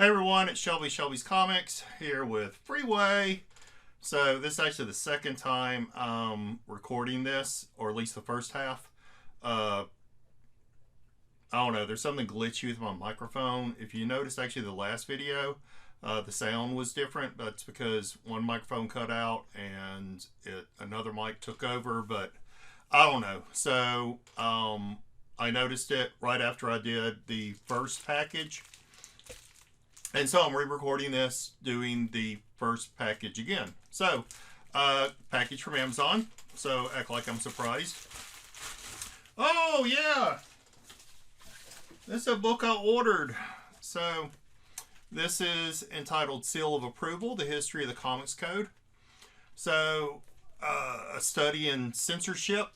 Hey everyone, it's Shelby's Comics here with Freeway. So this is actually the second time I'm recording this, or at least the first half. I don't know, there's something glitchy with my microphone. If you noticed actually the last video, the sound was different. That's because one microphone cut out and another mic took over, but I don't know. So I noticed it right after I did the first package. And so I'm re-recording this, doing the first package again. So, package from Amazon. So, act like I'm surprised. Oh, yeah! This is a book I ordered. So, this is entitled Seal of Approval, The History of the Comics Code. So, a study in censorship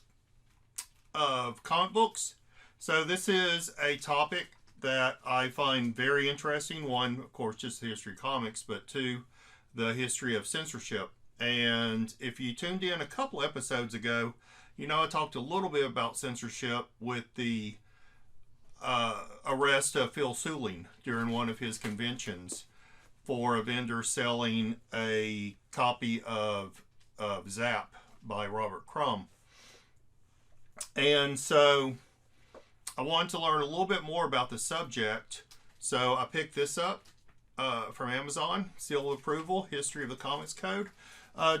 of comic books. So, this is a topic that I find very interesting. One, of course, just the history of comics, but two, the history of censorship. And if you tuned in a couple episodes ago, you know I talked a little bit about censorship with the arrest of Phil Seuling during one of his conventions for a vendor selling a copy of Zap by Robert Crumb. And so I wanted to learn a little bit more about the subject, so I picked this up from Amazon, Seal of Approval, History of the Comics Code,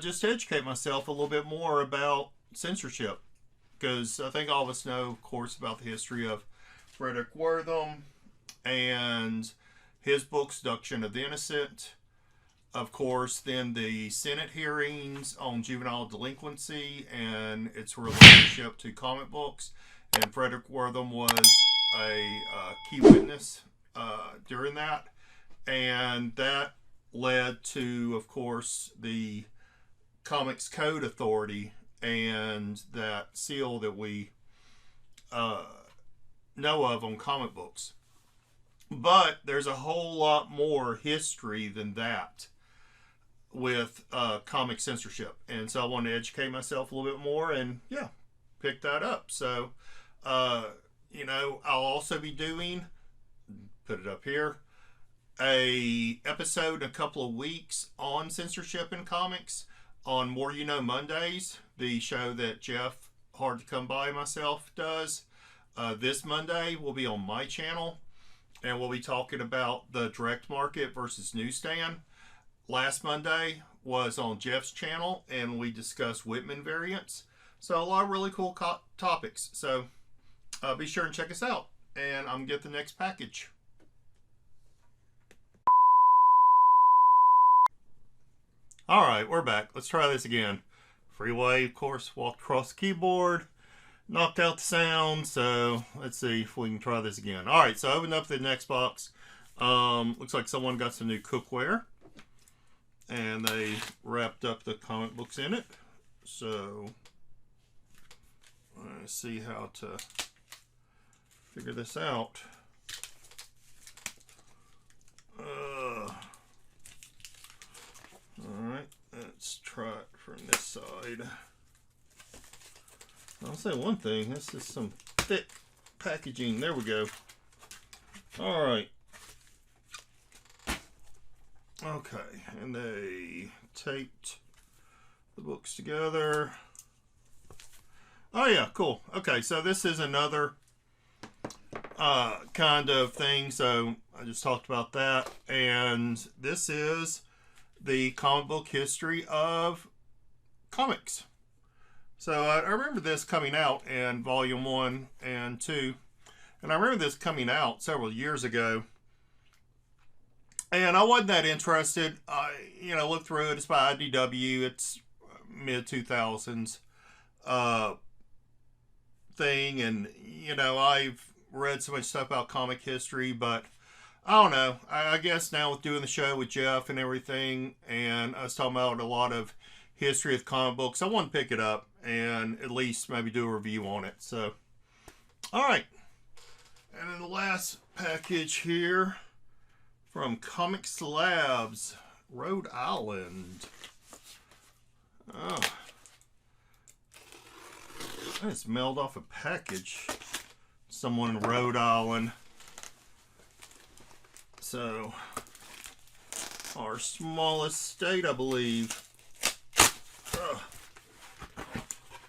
just to educate myself a little bit more about censorship, because I think all of us know, of course, about the history of Frederick Wortham and his book, Seduction of the Innocent. Of course, then the Senate hearings on juvenile delinquency and its relationship to comic books. And Frederick Wortham was a key witness during that. And that led to, of course, the Comics Code Authority and that seal that we know of on comic books. But there's a whole lot more history than that with comic censorship. And so I wanted to educate myself a little bit more and, yeah, pick that up. So, you know, I'll also be doing, put it up here, a episode in a couple of weeks on censorship in comics on More You Know Mondays, the show that Jeff Hard to Come By myself does. This Monday will be on my channel, and we'll be talking about the direct market versus newsstand. Last Monday was on Jeff's channel, and we discussed Whitman variants. So a lot of really cool topics. So be sure and check us out. And I'm going to get the next package. Alright, we're back. Let's try this again. Freeway, of course, walked across the keyboard, knocked out the sound. So let's see if we can try this again. Alright, so I opened up the next box. Looks like someone got some new cookware. And they wrapped up the comic books in it. So let's see how to figure this out. Alright, let's try it from this side. I'll say one thing, this is some thick packaging. There we go. Alright. Okay, and they taped the books together. Oh yeah, cool. Okay, so this is another kind of thing. So I just talked about that. And this is the comic book history of comics. So I remember this coming out in volume 1 and 2. And I remember this coming out several years ago. And I wasn't that interested. I, looked through it. It's by IDW. It's mid-2000s thing. And, I've read so much stuff about comic history. But, I don't know. I guess now with doing the show with Jeff and everything, and I was talking about a lot of history of comic books, I want to pick it up and at least maybe do a review on it. So, alright. And then the last package here, from Comic Slabs, Rhode Island. Oh. I just mailed off a package. Someone in Rhode Island. So, our smallest state, I believe.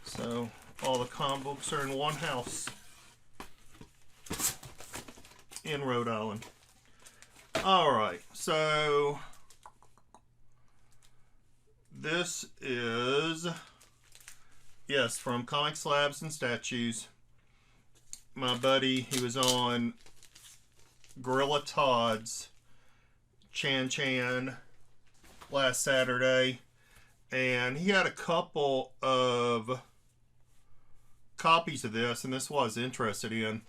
So all the comic books are in one house in Rhode Island. Alright, so this is, yes, from Comic Slabs and Statues. My buddy, he was on Gorilla Todd's Chan last Saturday, and he had a couple of copies of this, and this was interested in.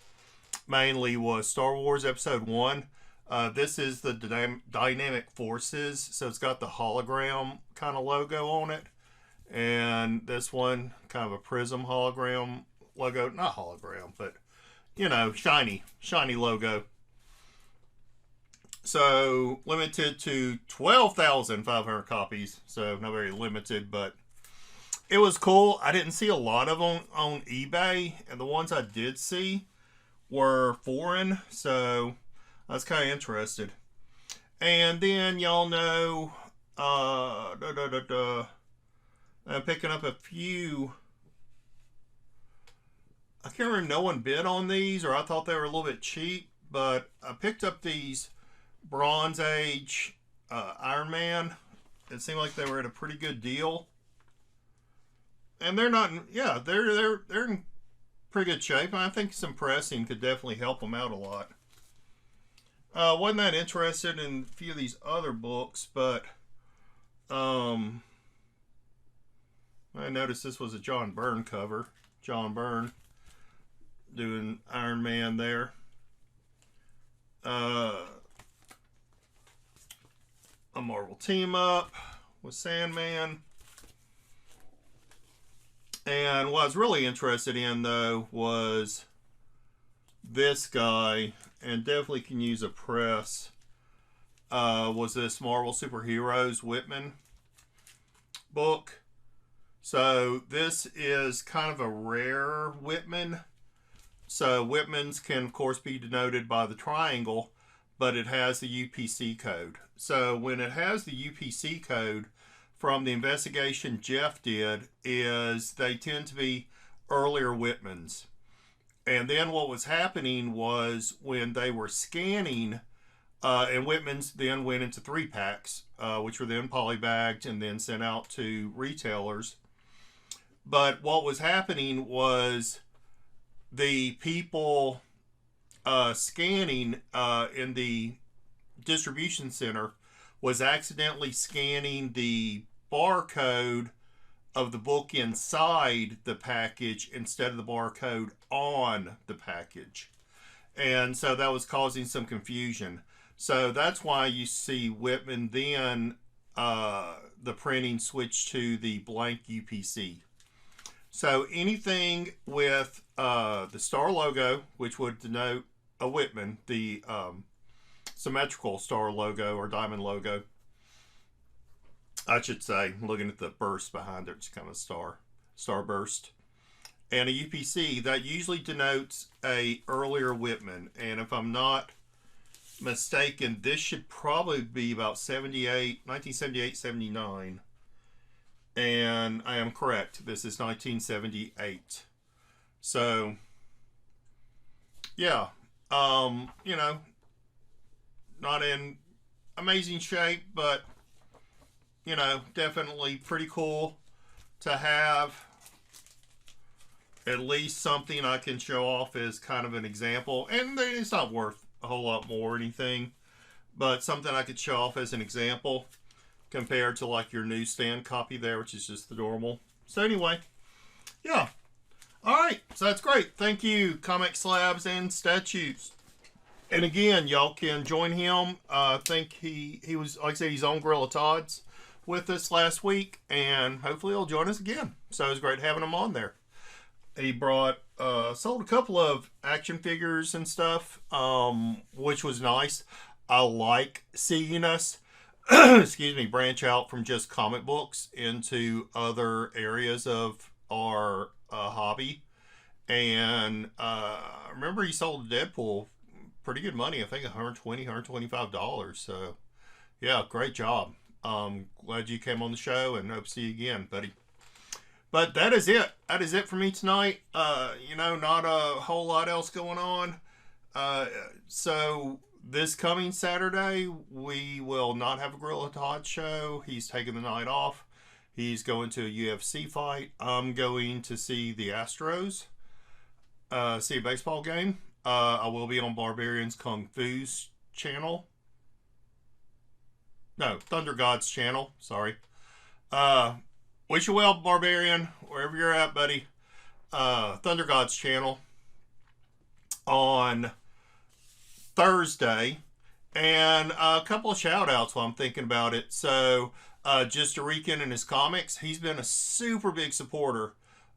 Mainly was Star Wars Episode 1. This is the Dynamic Forces, so it's got the hologram kind of logo on it. And this one, kind of a prism hologram logo. Not hologram, but, you know, shiny logo. So, limited to 12,500 copies. So, not very limited, but it was cool. I didn't see a lot of them on eBay, and the ones I did see were foreign, so I was kind of interested. And then y'all know, I'm picking up a few. I can't remember, no one bid on these, or I thought they were a little bit cheap, but I picked up these Bronze Age Iron Man. It seemed like they were at a pretty good deal. And they're not, yeah, they're in pretty good shape. I think some pressing could definitely help them out a lot. Wasn't that interested in a few of these other books, but I noticed this was a John Byrne cover. John Byrne doing Iron Man there. A Marvel team up with Sandman. And what I was really interested in, though, was this guy, and definitely can use a press, was this Marvel Superheroes Whitman book. So this is kind of a rare Whitman. So Whitmans can, of course, be denoted by the triangle, but it has the UPC code. So when it has the UPC code, from the investigation Jeff did, is they tend to be earlier Whitmans. And then what was happening was when they were scanning, and Whitmans then went into 3-packs, which were then polybagged and then sent out to retailers. But what was happening was the people scanning in the distribution center was accidentally scanning the barcode of the book inside the package instead of the barcode on the package. And so that was causing some confusion. So that's why you see Whitman then the printing switched to the blank UPC. So anything with the star logo, which would denote a Whitman, the symmetrical star logo or diamond logo, I should say, looking at the burst behind it, it's kind of a starburst. And a UPC, that usually denotes a earlier Whitman. And if I'm not mistaken, this should probably be about 1978, 79. And I am correct. This is 1978. So, yeah. You know, not in amazing shape, but you know, definitely pretty cool to have at least something I can show off as kind of an example. And it's not worth a whole lot more or anything, but something I could show off as an example compared to like your newsstand copy there, which is just the normal. So anyway, yeah. All right, so that's great. Thank you, Comic Slabs and Statues. And again, y'all can join him. I think he was, like I said, he's on Gorilla Todd's with us last week, and hopefully he'll join us again. So it was great having him on there. He brought, sold a couple of action figures and stuff, which was nice. I like seeing us, excuse me, branch out from just comic books into other areas of our hobby. And I remember he sold Deadpool pretty good money. I think $125. So, Yeah, great job. Glad you came on the show, and hope to see you again, buddy. But that is it. That is it for me tonight. Not a whole lot else going on. So this coming Saturday, we will not have a Gorilla Todd show. He's taking the night off. He's going to a UFC fight. I'm going to see the Astros, see a baseball game. I will be on Barbarian's Kung Fu's channel. No, Thunder God's channel. Sorry. Wish you well, Barbarian, wherever you're at, buddy. Thunder God's channel on Thursday. And a couple of shout outs while I'm thinking about it. So, just Rican and his comics, he's been a super big supporter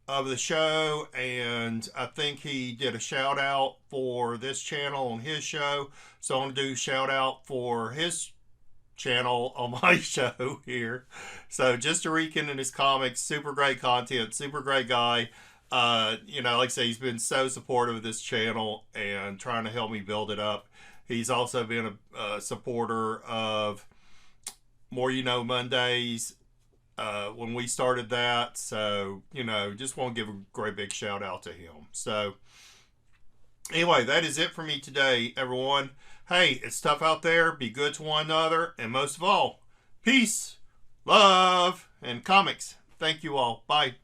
of the show, and I think he did a shout out for this channel on his show. So I'm going to do shout out for his channel on my show here. So just Rican and his comics, super great content, super great guy. Like I say, he's been so supportive of this channel and trying to help me build it up. He's also been a supporter of More You Know Mondays when we started that. So, just want to give a great big shout out to him. So, anyway, that is it for me today, everyone. Hey, it's tough out there. Be good to one another. And most of all, peace, love, and comics. Thank you all. Bye.